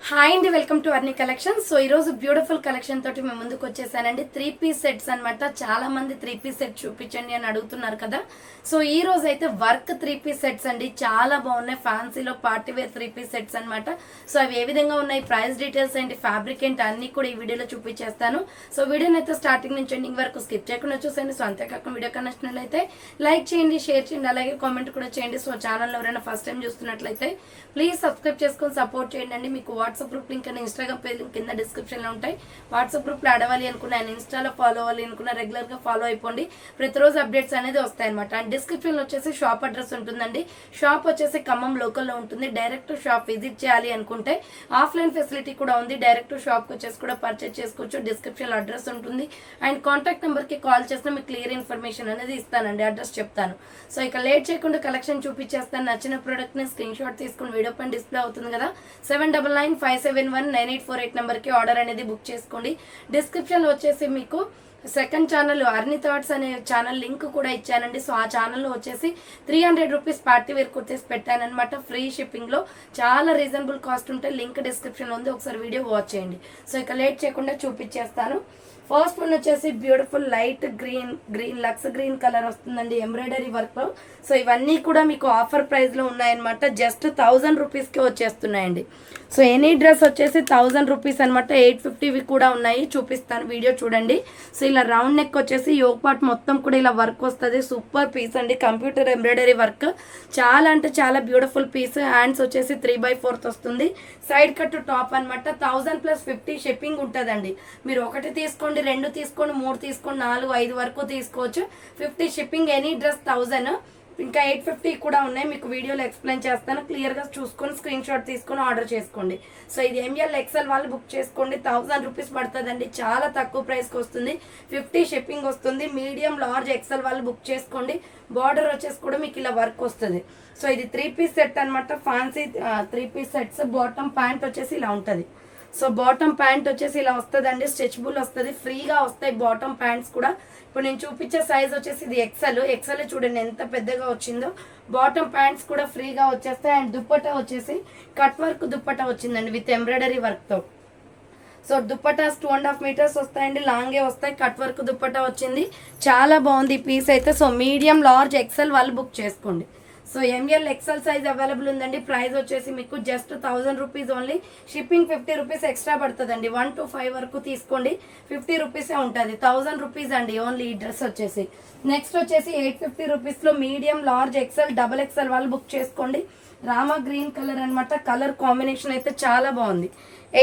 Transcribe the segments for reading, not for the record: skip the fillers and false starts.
Hi అండి, welcome to అర్ని collection. So ఈరోజు beautiful collection తోటి మేము ముందుకు వచ్చేసానండి. 3-పీస్ సెట్స్ అనమాట. చాలా మంది 3-పీస్ సెట్ చూపించండి అని అడుగుతున్నారు కదా. సో ఈ రోజు అయితే వర్క్ 3-పీస్ సెట్స్ అండి. చాలా బాగున్నాయి. ఫ్యాన్సీలో పార్టీ వేర్ 3-పీస్ సెట్స్ అనమాట. సో అవి ఏ విధంగా ఉన్నాయి, ప్రైస్ డీటెయిల్స్ ఏంటి, ఫ్యాబ్రిక్ ఏంటి అన్ని కూడా ఈ వీడియోలో చూపించేస్తాను. సో వీడియోని అయితే స్టార్టింగ్ నుంచి ఎండింగ్ వరకు స్కిప్ చేయకుండా చూసేయండి. సో అంతేకాకుండా వీడియో కనెక్షన్ లైక్ చేయండి, షేర్ చేయండి, అలాగే కామెంట్ కూడా చేయండి. సో ఛానల్ ఎవరైనా ఫస్ట్ టైం చూస్తున్నట్లయితే ప్లీజ్ సబ్స్క్రైబ్ చేసుకొని సపోర్ట్ చేయండి అండి. మీకు WhatsApp group link and Instagram page link కింద డిస్క్రిప్షన్లో ఉంటాయి. వాట్సాప్ గ్రూప్లో అడవాలి అనుకున్న అండ్ ఇన్స్టాలో ఫాలో అవ్వాలి అనుకున్న రెగ్యులర్గా ఫాలో అయిపోండి. ప్రతిరోజు అప్డేట్స్ అనేది వస్తాయి అనమాట. అండ్ డిస్క్రిప్షన్లో వచ్చేసి షాప్ అడ్రస్ ఉంటుందండి. షాప్ వచ్చేసి ఖమ్మం లోకల్లో ఉంటుంది. డైరెక్ట్ షాప్ విజిట్ చేయాలి అనుకుంటే ఆఫ్లైన్ ఫెసిలిటీ కూడా ఉంది. డైరెక్ట్ షాప్కి వచ్చేసి కూడా పర్చేస్ చేసుకోవచ్చు. డిస్క్రిప్షన్లో అడ్రస్ ఉంటుంది. అండ్ కాంటాక్ట్ నెంబర్కి కాల్ చేస్తే మీకు క్లియర్ ఇన్ఫర్మేషన్ అనేది ఇస్తానండి, అడ్రస్ చెప్తాను. సో ఇక లేట్ చేయకుండా కలెక్షన్ చూపించేస్తాను. నచ్చిన ప్రోడక్ట్ని స్క్రీన్ షాట్ తీసుకుని వీడియో పైన డిస్ప్లే అవుతుంది కదా, 7995719848 నెంబర్కి ఆర్డర్ అనేది బుక్ చేసుకోండి. డిస్క్రిప్షన్లో వచ్చేసి మీకు సెకండ్ ఛానల్ అర్ని థాట్స్ అనే ఛానల్ లింక్ కూడా ఇచ్చానండి. సో ఆ ఛానల్లో వచ్చేసి 300 రూపీస్ పార్టీ వేర్ కుర్తీస్ పెట్టానమాట. ఫ్రీ షిప్పింగ్లో చాలా రీజనబుల్ కాస్ట్ ఉంటే లింక్ డిస్క్రిప్షన్లో ఉంది, ఒకసారి వీడియో వాచ్ చేయండి. సో ఇక లేట్ చేయకుండా చూపించేస్తాను. ఫస్ట్ వన్ వచ్చేసి beautiful light green lux green colour వస్తుందండి ఎంబ్రాయిడరీ వర్క్లో. సో ఇవన్నీ కూడా మీకు ఆఫర్ ప్రైస్లో ఉన్నాయన్నమాట. జస్ట్ 1000 రూపీస్కే వచ్చేస్తున్నాయండి. సో ఎనీ డ్రెస్ వచ్చేసి 1000 రూపీస్ అనమాట. 850 కూడా ఉన్నాయి, చూపిస్తాను, వీడియో చూడండి. సో ఇలా రౌండ్ నెక్ వచ్చేసి యోగ్ పార్ట్ మొత్తం కూడా ఇలా వర్క్ వస్తుంది. సూపర్ పీస్ అండి, కంప్యూటర్ ఎంబ్రాయిడరీ వర్క్. చాలా అంటే చాలా బ్యూటిఫుల్ పీస్. హ్యాండ్స్ వచ్చేసి 3/4 వస్తుంది. సైడ్ కట్ టాప్ అనమాట. 1000 + 50 షిప్పింగ్ ఉంటుందండి. మీరు ఒకటి తీసుకోండి, 2 తీసుకోండి, 3 తీసుకోండి, 4, 5 వరకు తీసుకోవచ్చు. 50 షిప్పింగ్. Any dress 1000. ఇంకా 850 కూడా ఉన్నాయి, మీకు వీడియోలో ఎక్స్ప్లెయిన్ చేస్తాను. క్లియర్గా చూసుకొని స్క్రీన్ షాట్ తీసుకొని ఆర్డర్ చేసుకోండి. సో ఇది ML XL వాళ్ళు బుక్ చేసుకోండి. 1000 రూపీస్ పడుతుందండి, చాలా తక్కువ ప్రైస్కి వస్తుంది. 50 షిప్పింగ్ వస్తుంది. మీడియం లార్జ్ XL వాళ్ళు బుక్ చేసుకోండి. బార్డర్ వచ్చేసి కూడా మీకు ఇలా వర్క్ వస్తుంది. సో ఇది 3-పీస్ సెట్ అనమాట. Fancy three piece sets. Bottom pant వచ్చేసి ఇలా ఉంటుంది. సో బాటమ్ ప్యాంట్ వచ్చేసి ఇలా వస్తుందండి, స్ట్రెచబుల్ వస్తుంది. ఫ్రీగా వస్తాయి బాటమ్ ప్యాంట్స్ కూడా. ఇప్పుడు నేను చూపించే సైజ్ వచ్చేసి ఇది ఎక్సెల్ చూడండి ఎంత పెద్దగా వచ్చిందో. బాటమ్ ప్యాంట్స్ కూడా ఫ్రీగా వచ్చేస్తాయి. అండ్ దుప్పటా వచ్చేసి కట్ వర్క్ దుప్పటా వచ్చిందండి విత్ ఎంబ్రాయిడరీ వర్క్తో. సో దుప్పటాస్ 2.5 మీటర్స్ వస్తాయండి, లాంగే వస్తాయి. కట్ వర్క్ దుప్పటా వచ్చింది, చాలా బాగుంది ఈ పీస్ అయితే. సో మీడియం లార్జ్ XL వాళ్ళు బుక్ చేసుకోండి. So ML XL size available ఉందండి. ప్రైస్ వచ్చేసి మీకు just 1000 rupees only. Shipping 50 rupees extra పడుతుందండి. 1 to 5 వరకు తీసుకోండి, 50 రూపీసే ఉంటుంది. 1000 రూపీస్ అండి ఓన్లీ ఈ డ్రెస్ వచ్చేసి. నెక్స్ట్ వచ్చేసి 850 రూపీస్లో మీడియం లార్జ్ XL XXL వాళ్ళు బుక్ చేసుకోండి. రామా గ్రీన్ కలర్ అనమాట. కలర్ కాంబినేషన్ అయితే చాలా బాగుంది.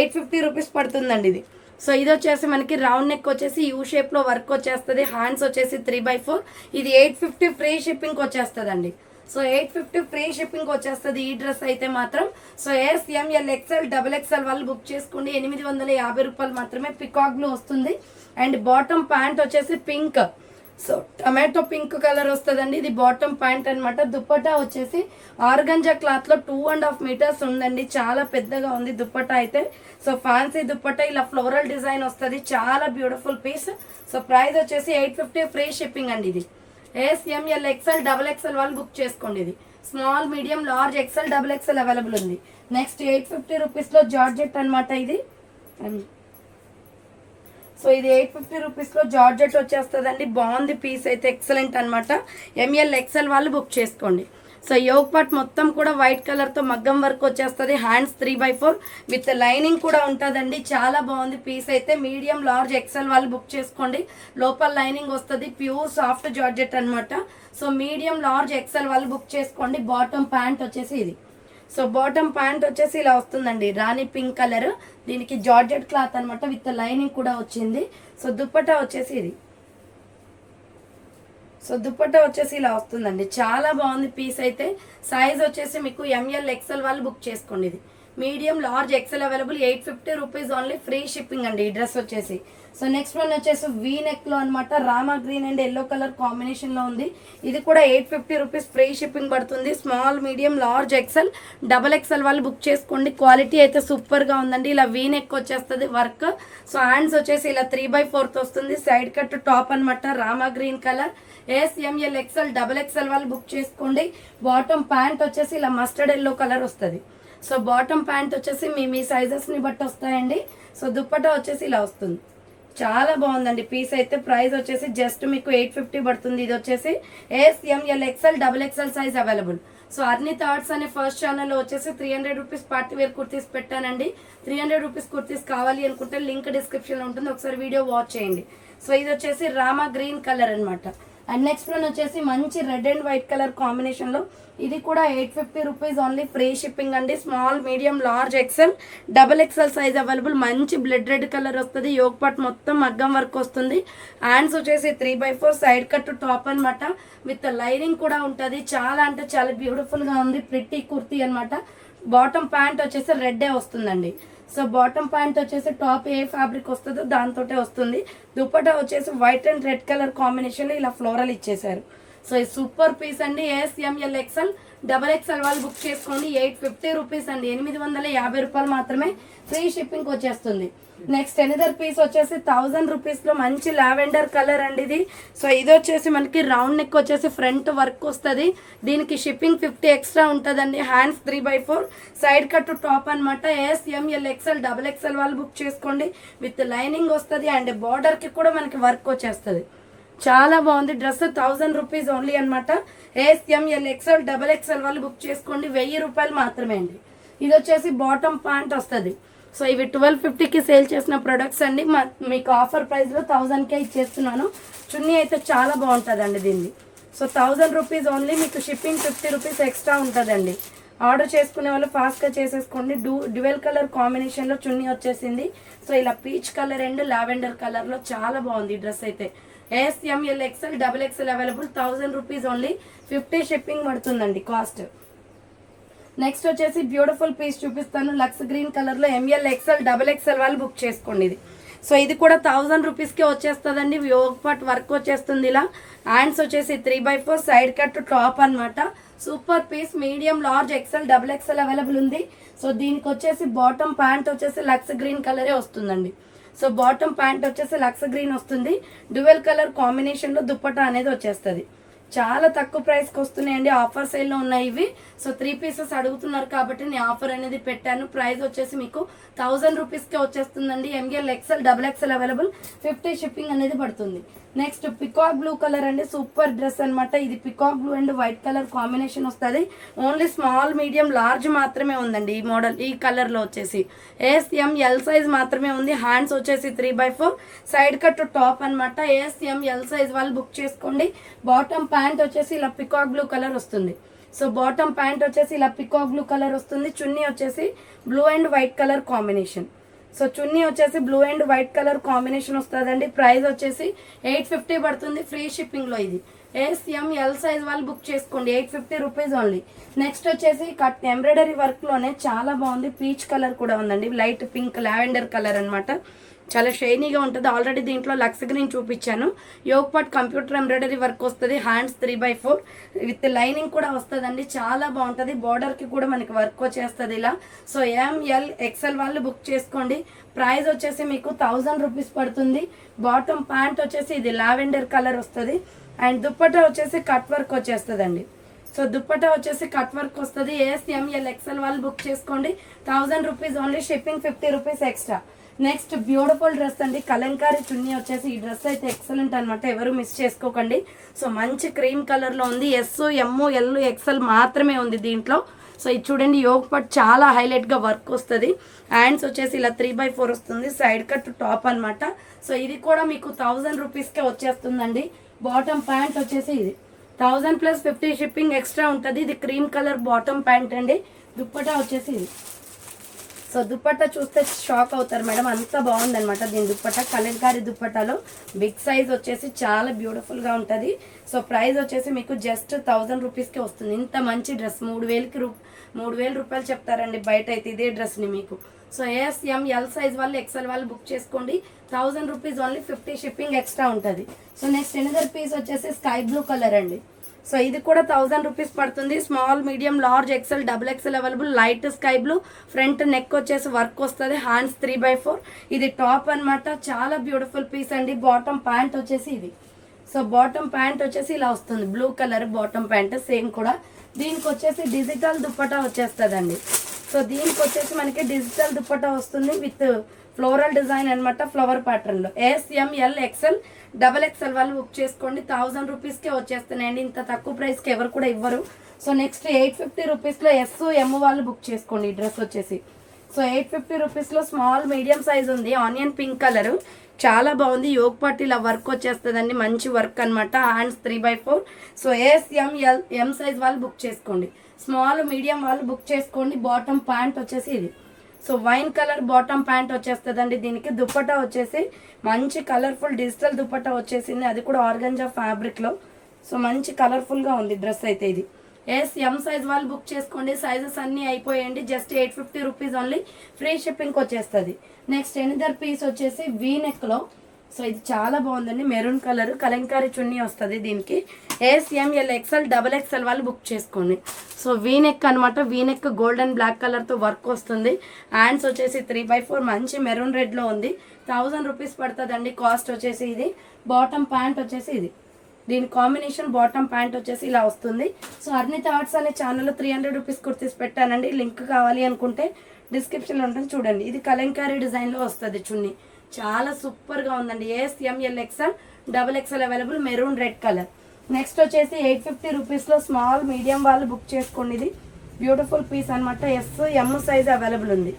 850 రూపీస్ పడుతుందండి ఇది. సో ఇది వచ్చేసి మనకి రౌండ్ నెక్ వచ్చేసి యూ షేప్లో వర్క్ వచ్చేస్తుంది. హ్యాండ్స్ వచ్చేసి 3/4. ఇది 850 ఫ్రీ షిప్పింగ్ వచ్చేస్తుందండి. సో 850 ఫ్రీ షిప్పింగ్ వచ్చేస్తుంది ఈ డ్రెస్ అయితే మాత్రం. సో ML XL XXL వాళ్ళు బుక్ చేసుకోండి. 850 రూపాయలు మాత్రమే. పికాక్ బ్లూ వస్తుంది. అండ్ బాటమ్ ప్యాంట్ వచ్చేసి pink. So tomato pink colour వస్తుందండి. ఇది బాటమ్ ప్యాంట్ అనమాట. దుప్పటా వచ్చేసి ఆర్గంజా క్లాత్లో 2.5 మీటర్స్ ఉందండి, చాలా పెద్దగా ఉంది దుప్పటా అయితే. సో ఫ్యాన్సీ దుప్పటా ఇలా ఫ్లోరల్ డిజైన్ వస్తుంది, చాలా బ్యూటిఫుల్ పీస్. సో ప్రైస్ వచ్చేసి 850 ఫ్రీ షిప్పింగ్ అండి. ఇది ML XL XXL వాళ్ళు బుక్ చేసుకోండి. ఇది small medium large XL XXL available ఉంది. నెక్స్ట్ 850 రూపీస్లో జార్జెట్ అనమాట ఇది. సో ఇది 850 రూపీస్లో జార్జెట్ వచ్చేస్తుందండి. బాగుంది పీస్ అయితే, ఎక్సలెంట్ అనమాట. ML XL వాళ్ళు బుక్ చేసుకోండి. సో యోగ్ పార్ట్ మొత్తం కూడా వైట్ కలర్తో మగ్గం వర్క్ వచ్చేస్తుంది. హ్యాండ్స్ 3/4 విత్ లైనింగ్ కూడా ఉంటుందండి. చాలా బాగుంది పీస్ అయితే. మీడియం లార్జ్ XL వాళ్ళు బుక్ చేసుకోండి. లోపల లైనింగ్ వస్తుంది, ప్యూర్ సాఫ్ట్ జార్జెట్ అనమాట. సో మీడియం లార్జ్ XL వాళ్ళు బుక్ చేసుకోండి. బాటమ్ ప్యాంట్ వచ్చేసి ఇది. సో బాటమ్ ప్యాంట్ వచ్చేసి ఇలా వస్తుందండి, రాణి పింక్ కలర్. దీనికి జార్జెట్ క్లాత్ అనమాట, విత్ లైనింగ్ కూడా వచ్చింది. సో దుప్పటా వచ్చేసి ఇది. సో దుప్పటా వచ్చేసి ఇలా వస్తుందండి, చాలా బాగుంది పీస్ అయితే. సైజ్ వచ్చేసి మీకు ML XL వాళ్ళు బుక్ చేసుకోండి. ఇది medium large XL available. 850 rupees only, free shipping అండి ఈ డ్రెస్ వచ్చేసి. సో నెక్స్ట్ వన్ వచ్చేసి వీ నెక్లో అనమాట. Rama green and yellow colour కాంబినేషన్లో ఉంది. ఇది కూడా 850 రూపీస్ ఫ్రీ షిప్పింగ్ పడుతుంది. Small medium large XL XXL వాళ్ళు బుక్ చేసుకోండి. క్వాలిటీ అయితే సూపర్గా ఉందండి. ఇలా వీ నెక్ వచ్చేస్తుంది వర్క్. సో హ్యాండ్స్ వచ్చేసి ఇలా 3/4 వస్తుంది. సైడ్ కట్ టాప్ అనమాట, Rama green colour. ML XL XXL వాళ్ళు బుక్ చేసుకోండి. బాటమ్ ప్యాంట్ వచ్చేసి ఇలా మస్టర్డ్ ఎల్లో కలర్ వస్తుంది. సో బాటమ్ ప్యాంట్ వచ్చేసి మీ సైజెస్ని బట్టి వస్తాయండి. సో దుప్పటా వచ్చేసి ఇలా వస్తుంది. చాలా బాగుందండి పీస్ అయితే. ప్రైస్ వచ్చేసి జస్ట్ మీకు 850 పడుతుంది. ఇది వచ్చేసి SML XL size available. So Arni thoughts అనే ఫస్ట్ ఛానల్లో వచ్చేసి 300 రూపీస్ పార్టీ వేర్ కుర్తీస్ పెట్టానండి. 300 రూపీస్ కుర్తీస్ కావాలి అనుకుంటే లింక్ డిస్క్రిప్షన్లో ఉంటుంది, ఒకసారి వీడియో వాచ్ చేయండి. సో ఇది వచ్చేసి రామా గ్రీన్ కలర్ అనమాట. అండ్ నెక్స్ట్ వన్ వచ్చేసి మంచి రెడ్ అండ్ వైట్ కలర్ కాంబినేషన్లో, ఇది కూడా 850 రూపీస్ ఓన్లీ, ఫ్రీ షిప్పింగ్ అండి. Small, medium, large, XL size available. మంచి బ్లడ్ రెడ్ కలర్ వస్తుంది. యోగ్ పార్ట్ మొత్తం మగ్గం వర్క్ వస్తుంది. హ్యాండ్స్ వచ్చేసి 3/4 సైడ్ కట్ టాప్ అనమాట, విత్ లైనింగ్ కూడా ఉంటుంది. చాలా అంటే చాలా బ్యూటిఫుల్గా ఉంది. ప్రిట్టి కుర్తీ అనమాట. బాటమ్ ప్యాంట్ వచ్చేసి రెడ్డే వస్తుందండి. సో బాటమ్ ప్యాంట్ వచ్చేసి టాప్ ఏ ఫ్యాబ్రిక్ వస్తుందో దాంతోటే వస్తుంది. దుపట్టా వచ్చేసి వైట్ అండ్ రెడ్ కలర్ కాంబినేషన్లో ఇలా ఫ్లోరల్ ఇచ్చేసారు. సో ఈ సూపర్ పీస్ అండి. SML XL వాళ్ళు బుక్ చేసుకోండి. 850 రూపీస్ అండి, 850 రూపాయలు మాత్రమే, ఫ్రీ షిప్పింగ్ వచ్చేస్తుంది. నెక్స్ట్ ఎనదర్ పీస్ వచ్చేసి 1000 రూపీస్లో మంచి లావెండర్ కలర్ అండి ఇది. సో ఇది వచ్చేసి మనకి రౌండ్ నెక్ వచ్చేసి ఫ్రంట్ వర్క్ వస్తుంది. దీనికి షిప్పింగ్ 50 ఎక్స్ట్రా ఉంటుందండి. హ్యాండ్స్ 3/4 సైడ్ కట్ టాప్ అనమాట. SML XL వాళ్ళు బుక్ చేసుకోండి. విత్ లైనింగ్ వస్తుంది అండ్ బార్డర్కి కూడా మనకి వర్క్ వచ్చేస్తుంది. చాలా బాగుంది డ్రెస్. 1000 రూపీస్ ఓన్లీ అనమాట. SML XL వాళ్ళు బుక్ చేసుకోండి. 1000 రూపాయలు మాత్రమే అండి. ఇది వచ్చేసి బాటమ్ ప్యాంట్ వస్తుంది. సో ఇవి 1250కి సేల్ చేసిన ప్రొడక్ట్స్ అండి. మీకు ఆఫర్ ప్రైస్లో 1000కే ఇచ్చేస్తున్నాను. చున్నీ అయితే చాలా బాగుంటుందండి దీన్ని. సో 1000 రూపీస్ ఓన్లీ, మీకు షిప్పింగ్ 50 రూపీస్ ఎక్స్ట్రా ఉంటుందండి. ఆర్డర్ చేసుకునే వాళ్ళు ఫాస్ట్గా చేసేసుకోండి. డ్యువెల్ కలర్ కాంబినేషన్లో చున్నీ వచ్చేసింది. సో ఇలా పీచ్ కలర్ అండ్ లావెండర్ కలర్లో చాలా బాగుంది డ్రెస్ అయితే. SML XL available. 1000 rupees only, 50 shipping పడుతుందండి కాస్ట్. నెక్స్ట్ వచ్చేసి బ్యూటిఫుల్ పీస్ చూపిస్తాను. లక్స్ గ్రీన్ కలర్లో ML XL వాళ్ళు బుక్ చేసుకోండి ఇది. సో ఇది కూడా 1000 రూపీస్కే వచ్చేస్తుందండి. యోగ్ పార్ట్ వర్క్ వచ్చేస్తుంది ఇలా. హ్యాండ్స్ వచ్చేసి 3/4 సైడ్ కట్ టాప్ అనమాట. Super piece. Medium, large, XL available ఉంది. సో దీనికి వచ్చేసి బాటమ్ ప్యాంట్ వచ్చేసి లక్స్ గ్రీన్ కలరే వస్తుందండి. సో బాటమ్ ప్యాంట్ వచ్చేసి లక్స్ గ్రీన్ వస్తుంది. డ్యువెల్ కలర్ కాంబినేషన్లో దుప్పటా అనేది వచ్చేస్తుంది. చాలా తక్కువ ప్రైస్కి వస్తున్నాయండి. ఆఫర్ సేల్లో ఉన్నాయి ఇవి. సో 3 పీసెస్ అడుగుతున్నారు కాబట్టి నేను ఆఫర్ అనేది పెట్టాను. ప్రైస్ వచ్చేసి మీకు 1000 రూపీస్కే వచ్చేస్తుందండి. ML XL available. 50 షిప్పింగ్ అనేది పడుతుంది. నెక్స్ట్ పికాక్ బ్లూ కలర్ అండి. సూపర్ డ్రెస్ అనమాట. ఇది peacock blue and white colour combination వస్తుంది. ఓన్లీ స్మాల్, మీడియం, లార్జ్ మాత్రమే ఉందండి ఈ మోడల్. ఈ కలర్లో వచ్చేసి SML సైజ్ మాత్రమే ఉంది. హ్యాండ్స్ వచ్చేసి 3/4 సైడ్ కట్ టాప్ అనమాట. SML సైజ్ వాళ్ళు బుక్ చేసుకోండి. బాటమ్ ప్యాంట్ వచ్చేసి ఇలా పికాక్ బ్లూ కలర్ వస్తుంది. సో బాటమ్ ప్యాంట్ వచ్చేసి ఇలా పికాక్ బ్లూ కలర్ వస్తుంది. చున్నీ వచ్చేసి blue and white colour combination. So చున్నీ వచ్చేసి blue and white colour combination వస్తుందండి. ప్రైస్ వచ్చేసి 850 పడుతుంది, ఫ్రీ షిప్పింగ్లో ఇది. SML సైజ్ వాళ్ళు బుక్ చేసుకోండి. 850 రూపీస్ ఓన్లీ. నెక్స్ట్ వచ్చేసి కట్ ఎంబ్రాయిడరీ వర్క్లోనే చాలా బాగుంది. పీచ్ కలర్ కూడా ఉందండి. లైట్ పింక్ లావెండర్ కలర్ అనమాట. చాలా షైనీగా ఉంటుంది. ఆల్రెడీ దీంట్లో లక్స్ గ్రీన్ చూపించాను. Yoke part computer embroidery work వస్తుంది. హ్యాండ్స్ 3/4 విత్ లైనింగ్ కూడా వస్తుందండి. చాలా బాగుంటుంది. బార్డర్కి కూడా మనకి వర్క్ వచ్చేస్తుంది ఇలా. సో ML XL వాళ్ళు బుక్ చేసుకోండి. ప్రైస్ వచ్చేసి మీకు 1000 రూపీస్ పడుతుంది. బాటమ్ ప్యాంట్ వచ్చేసి ఇది లావెండర్ కలర్ వస్తుంది. అండ్ దుప్పట్టా వచ్చేసి కట్ వర్క్ వచ్చేస్తుందండి. సో దుప్పట్టా వచ్చేసి కట్ వర్క్ వస్తుంది. SML XL వాళ్ళు బుక్ చేసుకోండి. 1000 rupees only, shipping 50 rupees extra. Next beautiful dress అండి. కలంకారీ చున్నీ వచ్చేసి ఈ డ్రెస్ అయితే ఎక్సలెంట్ అనమాట. ఎవరు మిస్ చేసుకోకండి. సో మంచి క్రీమ్ కలర్లో ఉంది. S, M, L, XL మాత్రమే ఉంది దీంట్లో. సో ఇది చూడండి, యోగ్ పార్ట్ చాలా హైలైట్గా వర్క్ వస్తుంది. హ్యాండ్స్ వచ్చేసి ఇలా 3/4 వస్తుంది. సైడ్ కట్ టాప్ అనమాట. సో ఇది కూడా మీకు 1000 రూపీస్కే వచ్చేస్తుందండి. బాటమ్ ప్యాంట్ వచ్చేసి ఇది 1000 ప్లస్ 50 షిప్పింగ్ ఎక్స్ట్రా ఉంటుంది. ఇది క్రీమ్ కలర్ బాటమ్ ప్యాంట్ అండి. దుప్పటా వచ్చేసి ఇది. సో దుప్పట్టా చూస్తే షాక్ అవుతారు మేడం, అంత బాగుందనమాట దీని దుప్పట్టా. కలంకారీ దుప్పట్టాలో బిగ్ సైజ్ వచ్చేసి చాలా బ్యూటిఫుల్గా ఉంటుంది. సో ప్రైస్ వచ్చేసి మీకు జస్ట్ 1000 రూపీస్కి వస్తుంది. ఇంత మంచి డ్రెస్ 3000 రూపాయలు చెప్తారండి బయట అయితే ఇదే డ్రెస్ని మీకు. సో SML సైజ్ వాళ్ళు XL వాళ్ళు బుక్ చేసుకోండి. 1000 రూపీస్ ఓన్లీ, 50 షిప్పింగ్ ఎక్స్ట్రా ఉంటుంది. సో నెక్స్ట్ ఎనదర్ పీస్ వచ్చేసి స్కై బ్లూ కలర్ అండి. సో ఇది కూడా 1000 రూపీస్ పడుతుంది. Small, medium, large, XL available. Light sky blue. Front neck వచ్చేసి వర్క్ వస్తుంది. హ్యాండ్స్ 3/4. ఇది టాప్ అనమాట. చాలా బ్యూటిఫుల్ పీస్ అండి. బాటమ్ ప్యాంట్ వచ్చేసి ఇది. సో బాటమ్ ప్యాంట్ వచ్చేసి ఇలా వస్తుంది. Blue colour bottom pant same కూడా. దీనికి వచ్చేసి డిజిటల్ దుప్పటా వచ్చేస్తుందండి. సో దీనికి వచ్చేసి మనకి డిజిటల్ దుప్పట్టా వస్తుంది విత్ ఫ్లోరల్ డిజైన్ అనమాట, ఫ్లవర్ ప్యాటర్న్లో. SML, XL, XXL వాళ్ళు బుక్ చేసుకోండి. 1000 రూపీస్కే వచ్చేస్తున్నాయండి. ఇంత తక్కువ ప్రైస్కి ఎవరు కూడా ఇవ్వరు. సో నెక్స్ట్ 850 రూపీస్లో S-M వాళ్ళు బుక్ చేసుకోండి. ఈ డ్రెస్ వచ్చేసి సో 850 రూపీస్లో స్మాల్ మీడియం సైజ్ ఉంది. ఆనియన్ పింక్ కలర్, చాలా బాగుంది. యోగ్ పార్ట్ ఇలా వర్క్ వచ్చేస్తుందండి, మంచి వర్క్ అనమాట. హ్యాండ్స్ 3/4. సో SML సైజ్ వాళ్ళు బుక్ చేసుకోండి. స్మాల్ మీడియం వాళ్ళు బుక్ చేసుకోండి. బాటమ్ ప్యాంట్ వచ్చేసి ఇది. So wine colour bottom pant వచ్చేస్తుందండి. దీనికి దుప్పట్టా వచ్చేసి మంచి కలర్ఫుల్ డిజిటల్ దుప్పట్టా వచ్చేసింది, అది కూడా ఆర్గంజా ఫ్యాబ్రిక్లో. సో మంచి కలర్ఫుల్గా ఉంది డ్రెస్ అయితే. ఇది M సైజ్ వాళ్ళు బుక్ చేసుకోండి. సైజెస్ అన్నీ అయిపోయాయండి. జస్ట్ 850 రూపీస్ ఓన్లీ, ఫ్రీ షిప్పింగ్కి వచ్చేస్తుంది. నెక్స్ట్ ఎనిదర్ పీస్ వచ్చేసి V-నెక్లో. సో ఇది చాలా బాగుందండి, మెరూన్ కలర్ కలంకారీ చున్నీ వస్తుంది దీనికి. SML, XL, XXL వాళ్ళు బుక్ చేసుకోండి. సో V-నెక్ అనమాట. V-నెక్ గోల్డెన్ బ్లాక్ కలర్తో వర్క్ వస్తుంది. హ్యాండ్స్ వచ్చేసి 3/4 మంచి మెరూన్ రెడ్లో ఉంది. 1000 రూపీస్ పడుతుందండి కాస్ట్ వచ్చేసి. ఇది బాటమ్ ప్యాంట్ వచ్చేసి ఇది. దీని కాంబినేషన్ బాటమ్ ప్యాంట్ వచ్చేసి ఇలా వస్తుంది. సో అర్నిత ఆర్ట్స్ అనే ఛానల్లో 300 రూపీస్ కుర్తీస్ పెట్టానండి. లింక్ కావాలి అనుకుంటే డిస్క్రిప్షన్లో ఉంటుంది, చూడండి. ఇది కలంకారీ డిజైన్లో వస్తుంది చున్నీ, చాలా సూపర్గా ఉందండి. SML, XL, XXL available, maroon red colour. Next వచ్చేసి 850 రూపీస్లో స్మాల్ మీడియం వాళ్ళు బుక్ చేసుకోండి. ఇది బ్యూటిఫుల్ పీస్ అనమాట. S-M సైజ్ అవైలబుల్ ఉంది.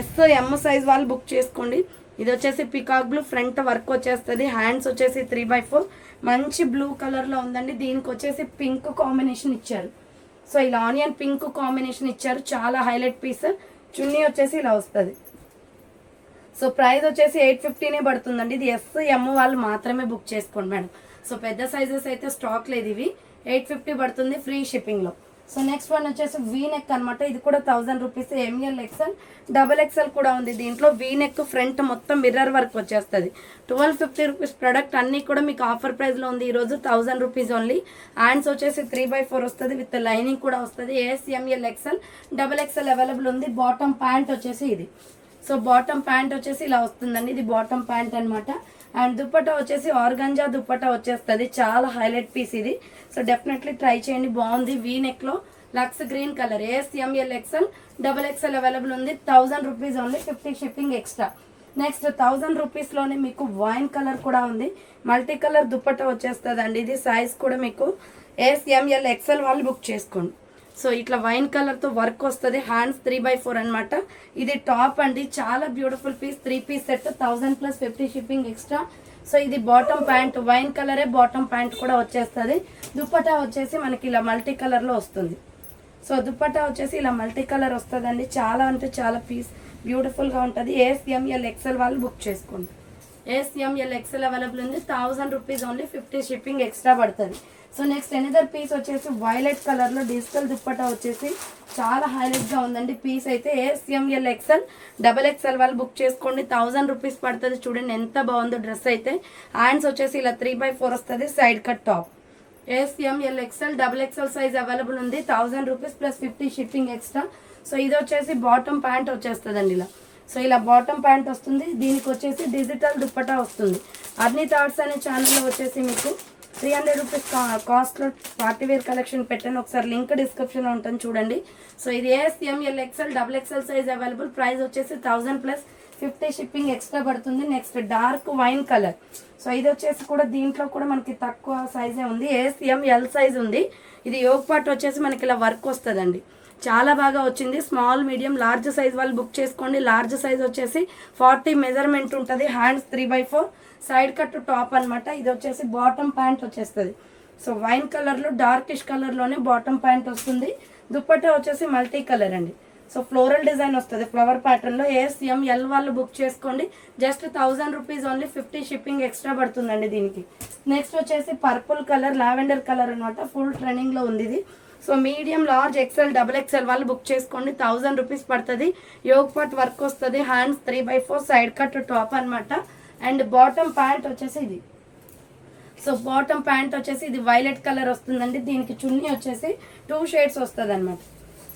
S-M సైజ్ వాళ్ళు బుక్ చేసుకోండి. ఇది వచ్చేసి పికాక్ బ్లూ, ఫ్రంట్ వర్క్ వచ్చేస్తుంది. హ్యాండ్స్ వచ్చేసి 3/4 మంచి బ్లూ కలర్లో ఉందండి. దీనికి వచ్చేసి పింక్ కాంబినేషన్ ఇచ్చారు. సో ఇలా ఆనియన్ పింక్ కాంబినేషన్ ఇచ్చారు, చాలా హైలైట్ పీస్. చున్నీ వచ్చేసి ఇలా వస్తుంది. సో ప్రైస్ వచ్చేసి 850నే పడుతుందండి. ఇది S-M వాళ్ళు మాత్రమే బుక్ చేసుకోండి మేడం. సో పెద్ద సైజెస్ అయితే స్టాక్ లేదు. ఇవి 850 పడుతుంది, ఫ్రీ షిప్పింగ్లో. సో నెక్స్ట్ వన్ వచ్చేసి V-నెక్ అనమాట. ఇది కూడా 1000 రూపీస్. ML, XL, XXL కూడా ఉంది దీంట్లో. V-నెక్ ఫ్రంట్ మొత్తం మిర్రర్ వర్క్ వచ్చేస్తుంది. 1250 రూపీస్ ప్రొడక్ట్ అన్నీ కూడా మీకు ఆఫర్ ప్రైస్లో ఉంది ఈరోజు. 1000 రూపీస్ ఓన్లీ. హ్యాండ్స్ వచ్చేసి 3/4 వస్తుంది, విత్ లైనింగ్ కూడా వస్తుంది. SML, XL, XXL అవైలబుల్ ఉంది. బాటమ్ ప్యాంట్ వచ్చేసి ఇది. సో బాటమ్ ప్యాంట్ వచ్చేసి ఇలా వస్తుందండి. ఇది బాటమ్ ప్యాంట్ అనమాట. అండ్ దుప్పట్టా వచ్చేసి ఆర్గంజా దుప్పట్టా వచ్చేస్తుంది, చాలా హైలైట్ పీస్ ఇది. సో డెఫినెట్లీ ట్రై చేయండి, బాగుంది. V-నెక్లో lux green colour. SML, XL, XXL available ఉంది. 1000 rupees only, 50 shipping extra. Next 1000 రూపీస్లోనే మీకు వైన్ కలర్ కూడా ఉంది. మల్టీ కలర్ దుప్పట్టా వచ్చేస్తుంది అండి. ఇది సైజ్ కూడా మీకు SML, XL వాళ్ళు బుక్ చేసుకోండి. సో ఇట్లా వైన్ కలర్తో వర్క్ వస్తుంది. హ్యాండ్స్ 3/4 అనమాట. ఇది టాప్ అండి, చాలా beautiful piece. 3 piece set, 1000 plus 50 shipping extra. So ఇది బాటమ్ ప్యాంట్, వైన్ కలరే బాటమ్ ప్యాంట్ కూడా వచ్చేస్తుంది. దుప్పట్టా వచ్చేసి మనకి ఇలా మల్టీ కలర్లో వస్తుంది. సో దుప్పట్టా వచ్చేసి ఇలా మల్టీ కలర్ వస్తుందండి. చాలా అంటే చాలా పీస్ బ్యూటిఫుల్గా ఉంటుంది. SML, XL వాళ్ళు బుక్ చేసుకోండి. SML, XL అవైలబుల్ ఉంది. 1000 రూపీస్ ఓన్లీ, 50 షిప్పింగ్ ఎక్స్ట్రా పడుతుంది. సో నెక్స్ట్ ఎనదర్ పీస్ వచ్చేసి వైలెట్ కలర్లో డిజిటల్ దుప్పట్టా వచ్చేసి చాలా హైలైట్గా ఉందండి పీస్ అయితే. SML, XL, XXL వాళ్ళు బుక్ చేసుకోండి. 1000 రూపీస్ పడుతుంది. చూడండి ఎంత బాగుందో డ్రెస్ అయితే. హ్యాండ్స్ వచ్చేసి ఇలా 3/4 వస్తుంది, side cut top. SML, XL, XXL size available ఉంది. 1000 rupees plus 50 shipping extra. So ఇది వచ్చేసి బాటమ్ ప్యాంట్ వచ్చేస్తుందండి ఇలా. సో ఇలా బాటమ్ ప్యాంట్ వస్తుంది. దీనికి వచ్చేసి డిజిటల్ దుప్పట్టా వస్తుంది. అర్నిత ఆర్ట్స్ అనే ఛానల్లో వచ్చేసి మీకు 300 రూపీస్ కాస్ట్లో పార్టీవేర్ కలెక్షన్ పెట్టాను, ఒకసారి లింక్ డిస్క్రిప్షన్లో ఉంటుంది చూడండి. సో ఇది SML, XL, XXL size available. Price వచ్చేసి 1000 ప్లస్ 50 షిప్పింగ్ ఎక్స్ట్రా పడుతుంది. Next dark wine colour. So ఇది వచ్చేసి కూడా దీంట్లో కూడా మనకి తక్కువ సైజే ఉంది. SML సైజ్ ఉంది. ఇది యోగ్ పార్ట్ వచ్చేసి మనకి ఇలా వర్క్ వస్తుందండి, చాలా బాగా వచ్చింది. స్మాల్ మీడియం లార్జ్ సైజ్ వాళ్ళు బుక్ చేసుకోండి. లార్జ్ సైజ్ వచ్చేసి 40 మెజర్మెంట్ ఉంటుంది. హ్యాండ్స్ 3/4, సైడ్ కట్ టాప్ అనమాట. ఇది వచ్చేసి బాటమ్ ప్యాంట్ వచ్చేస్తుంది. సో వైన్ కలర్లో డార్కిష్ కలర్లోనే బాటమ్ ప్యాంట్ వస్తుంది. దుప్పట్టా వచ్చేసి మల్టీ కలర్ అండి. సో ఫ్లోరల్ డిజైన్ వస్తుంది ఫ్లవర్ ప్యాటర్న్లో. SML వాళ్ళు బుక్ చేసుకోండి. Just 1000 rupees only, 50 shipping extra పడుతుందండి దీనికి. నెక్స్ట్ వచ్చేసి పర్పుల్ కలర్, లావెండర్ కలర్ అనమాట. ఫుల్ ట్రెండింగ్లో ఉంది ఇది. So medium, large, XL, XXL వాళ్ళు బుక్ చేసుకోండి. 1000 రూపీస్ పడుతుంది. యోగ్ పార్ట్ వర్క్ వస్తుంది. హ్యాండ్స్ 3/4, సైడ్ కట్ టాప్ అనమాట. అండ్ బాటమ్ ప్యాంట్ వచ్చేసి ఇది. సో బాటమ్ ప్యాంట్ వచ్చేసి ఇది వైలెట్ కలర్ వస్తుందండి. దీనికి చున్నీ వచ్చేసి 2 షేడ్స్ వస్తుంది అనమాట.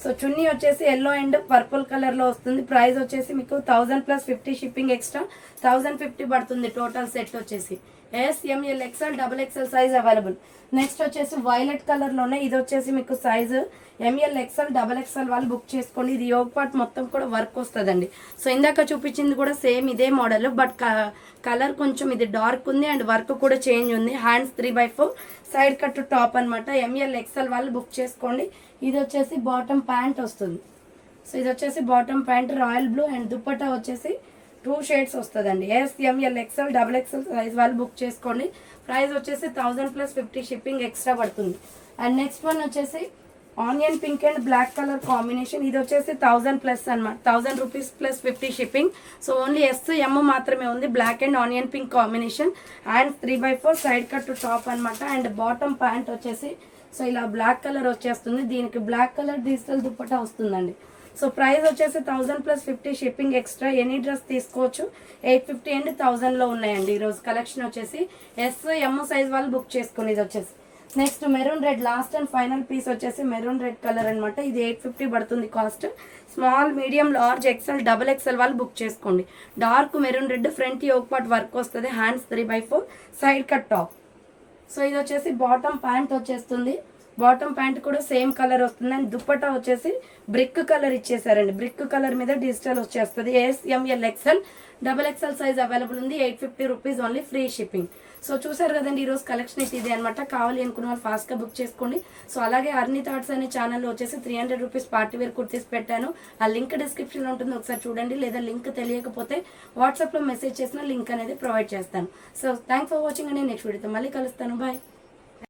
సో చున్నీ వచ్చేసి ఎల్లో అండ్ పర్పుల్ కలర్లో వస్తుంది. ప్రైస్ వచ్చేసి మీకు 1000 ప్లస్ 50 షిప్పింగ్ ఎక్స్ట్రా 1050 పడుతుంది టోటల్ సెట్ వచ్చేసి. S, M L, XL, double XL size available. Next వచ్చేసి వైలెట్ కలర్లోనే ఇది వచ్చేసి మీకు size M L, XL, double XL వాళ్ళు బుక్ చేసుకోండి. ఇది యోగ్ పార్ట్ మొత్తం కూడా వర్క్ వస్తుందండి. సో ఇందాక చూపించింది కూడా సేమ్ ఇదే మోడల్, బట్ కలర్ కొంచెం ఇది డార్క్ ఉంది అండ్ వర్క్ కూడా చేంజ్ ఉంది. హ్యాండ్స్ 3/4 సైడ్ కట్ టాప్ అనమాట. ఎంఎల్, ఎక్స్ఎల్ వాళ్ళు బుక్ చేసుకోండి. ఇది వచ్చేసి బాటమ్ ప్యాంట్ వస్తుంది. సో ఇది వచ్చేసి bottom pant royal blue and dupatta వచ్చేసి 2 షేడ్స్ వస్తుందండి. S, M L, XL, double XL size వాళ్ళు బుక్ చేసుకోండి. ప్రైస్ వచ్చేసి 1000 + 50 షిప్పింగ్ ఎక్స్ట్రా పడుతుంది. అండ్ నెక్స్ట్ వన్ వచ్చేసి onion pink and black colour combination. ఇది వచ్చేసి 1000+ అనమాట. 1000 rupees + 50 shipping. So only S, M మాత్రమే ఉంది. Black and onion pink combination and 3/4 side cut top అనమాట. అండ్ బాటమ్ ప్యాంట్ వచ్చేసి సో ఇలా బ్లాక్ కలర్ వచ్చేస్తుంది. దీనికి బ్లాక్ కలర్ డిజిటల్ దుప్పటా వస్తుందండి. సో ప్రైస్ వచ్చేసి 1000 + 50 షిప్పింగ్ ఎక్స్ట్రా. ఎనీ డ్రెస్ తీసుకోవచ్చు. 850 అండ్ 1000లో ఉన్నాయండి ఈరోజు కలెక్షన్ వచ్చేసి. ఎస్, ఎమ్ సైజ్ వాళ్ళు బుక్ చేసుకుని. ఇది వచ్చేసి next maroon red last and final piece వచ్చేసి మెరూన్ రెడ్ కలర్ అనమాట. ఇది 850 పడుతుంది cost. Small, medium, large, XL, double XL వాళ్ళు బుక్ చేసుకోండి. Dark maroon red, front yoke part work వస్తుంది. Hands 3/4 side cut top. So ఇది వచ్చేసి బాటమ్ ప్యాంట్ వచ్చేస్తుంది. బాటమ్ ప్యాంట్ కూడా సేమ్ కలర్ వస్తుంది. అండ్ దుప్పట్టా వచ్చేసి బ్రిక్ కలర్ ఇచ్చేసారండి. బ్రిక్ కలర్ మీద డిజిటల్ వచ్చేస్తుంది. S, M L, XL, double XL size available ఉంది. 850 rupees only, free shipping. So చూసారు కదండి ఈరోజు కలెక్షన్ అయితే ఇదే అనమాట. కావాలి అనుకున్న వాళ్ళు ఫాస్ట్గా బుక్ చేసుకోండి. సో అలాగే అర్ని థాట్స్ అనే ఛానల్లో వచ్చేసి 300 రూపీస్ పార్టీ వేర్ కుర్తీస్ పెట్టాను. ఆ లింక్ డిస్క్రిప్షన్లో ఉంటుంది, ఒకసారి చూడండి. లేదా లింక్ తెలియకపోతే వాట్సాప్లో మెసేజ్ చేసిన లింక్ అనేది ప్రొవైడ్ చేస్తాను. సో థ్యాంక్స్ ఫర్ వాచింగ్ అండి. నెక్స్ట్ వీడియోతో మళ్ళీ కలుస్తాను. బాయ్.